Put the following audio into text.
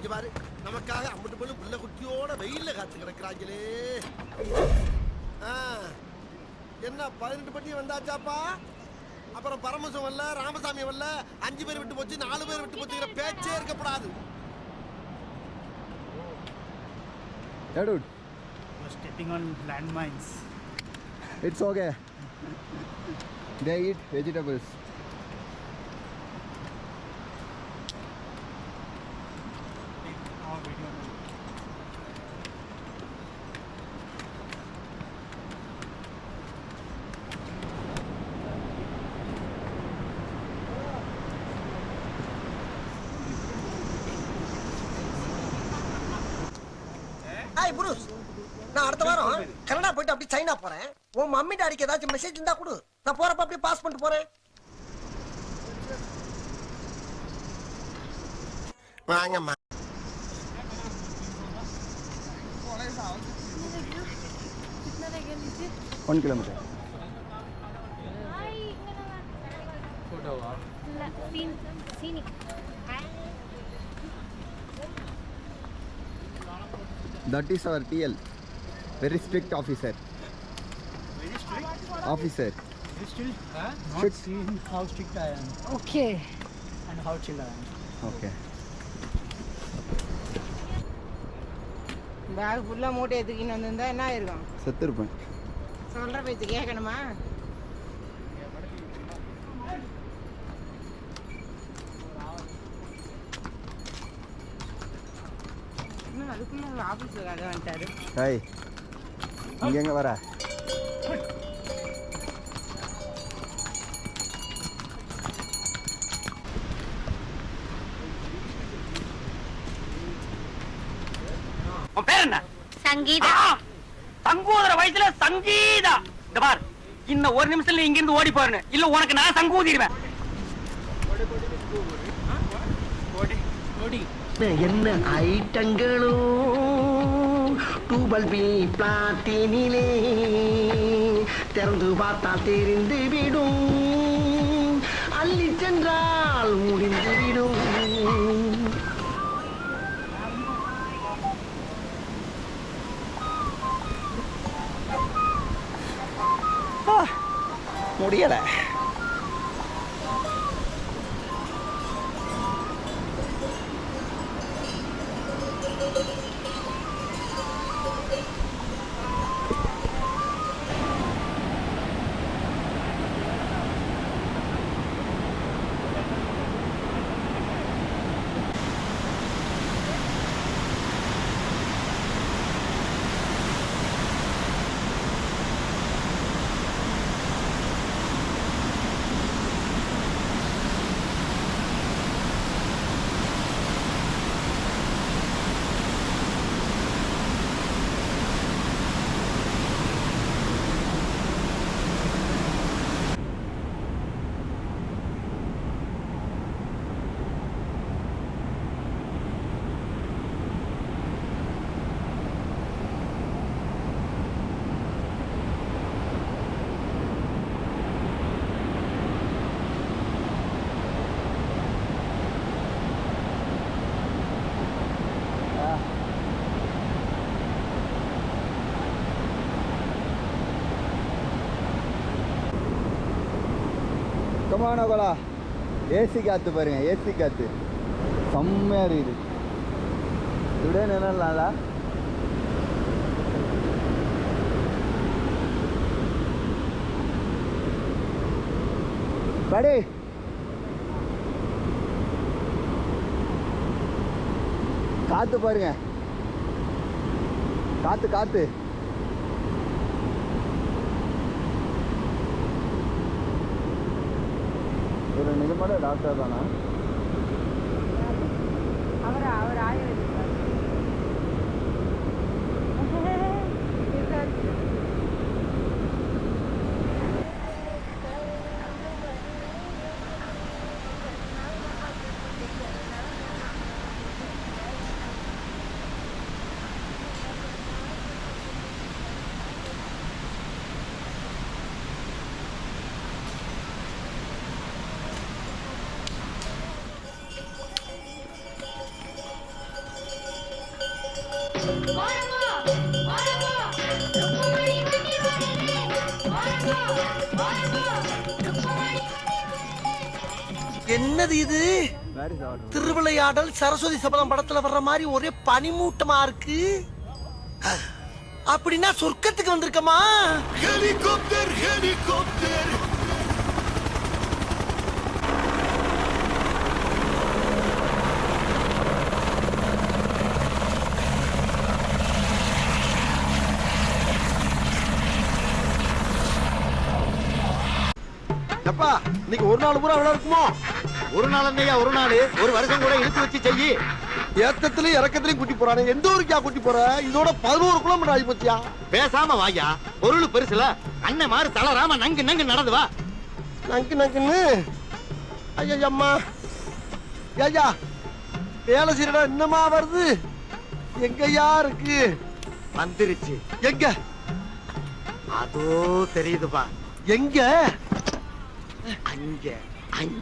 இங்க பாரு, நமக்காக அம்பட்டு போல புள்ள குட்டியோட வெயில்ல காத்து கிடக்குறாங்களே. என்ன 18 பட்டி வந்தாச்சாப்பா? அப்புறம் பரமசம் வரல, ராமசாமி வரல, 5 பேர் விட்டு போச்சு, 4 பேர் விட்டு போச்சுங்கிற பேச்சே இருக்கப்படாது. Yeah, dude. You're stepping on landmines. It's okay. They eat vegetables. Hi Purush, நான் அடுத்த வாரம் கனடா போயிட்டு அப்படி சைனா போறேன். உன் மம்மி டாடிக்கு ஏதாச்சும் மெசேஜ் இருந்தா கொடு, நான் போறப்ப அப்படியே பாஸ் பண்ணிட்டு போறேன். வாங்கம்மா. One kilometer. That is our TL. Very strict officer. Very strict? Officer. You still not Strict. seen how strict I am. Okay. And how chill I am. Okay. Bag ஃபுல்லா மூட்டை எடுத்துக்கின்னு வந்திருந்தா என்ன ஆயிருக்கும்? செத்துருப்பேன். சொல்ற பேச்சு கேட்கணுமா? இன்னும் அதுக்குள்ள ஒரு ஆஃபீஸில் கதை வந்துட்டாரு. ஹாய், இங்கே எங்கே வர? உன் பேர் என்ன? சங்கீதா. சங்கூதர வயசுல சங்கீதா. இந்த பார், இன்னும் ஒரு நிமிஷத்துல இங்க இருந்து ஓடி போறேன், இல்ல உனக்கு நான் சங்கூதிடுவேன். என்ன ஐட்டங்களோ டூபல் பி பிளாட்டினிலே திறந்து பார்த்தால் தெரிந்து விடும், அள்ளி சென்றால் முடிந்து விடும். முடியல. கமானோகலா, ஏசி காற்று பாருங்க, ஏசி காற்று செம்மையாக இருக்குது. இப்படியே நினைலாம்ல. படி காற்று பாருங்க, காற்று காற்று. ஒரு நிஜமான டாக்டர் தானா? அவர் ஆயுர்வேதிக் என்னது இது? திருவிளையாடல் சரஸ்வதி சபதம் படத்துல வர்ற மாதிரி ஒரே பனிமூட்டமா இருக்கு. அப்படின்னா சொர்க்கத்துக்கு வந்திருக்கமா? Helicopter helicopter. அப்பா இன்னைக்கு ஒரு நாள் பூரா அவ்வளவு இருக்குமோ? ஒரு நாள் என்னையா ஒரு நாள், ஒரு வருஷம் கூட இழுத்து வச்சு செய்யி. ஏத்தத்திலயும் இறக்கத்திலயும் கூட்டி போறானே, எந்த ஊருக்கா கூட்டி போற? இதோட 11 கிலோமீட்டர் ஆகி போச்சியா? பேசாம வாயா, பொருள் பெருசுல அண்ணன் மாதிரி தளராம நங்கு நங்கு நடந்து வா. நங்கு நங்குன்னு ஐயா அம்மா ஐயா வேலை செய்யறா என்னமா வருது? எங்கயா இருக்கு? வந்துருச்சு. எங்க? அதோ தெரியுதுப்பா. எங்க? அங்க அங்க.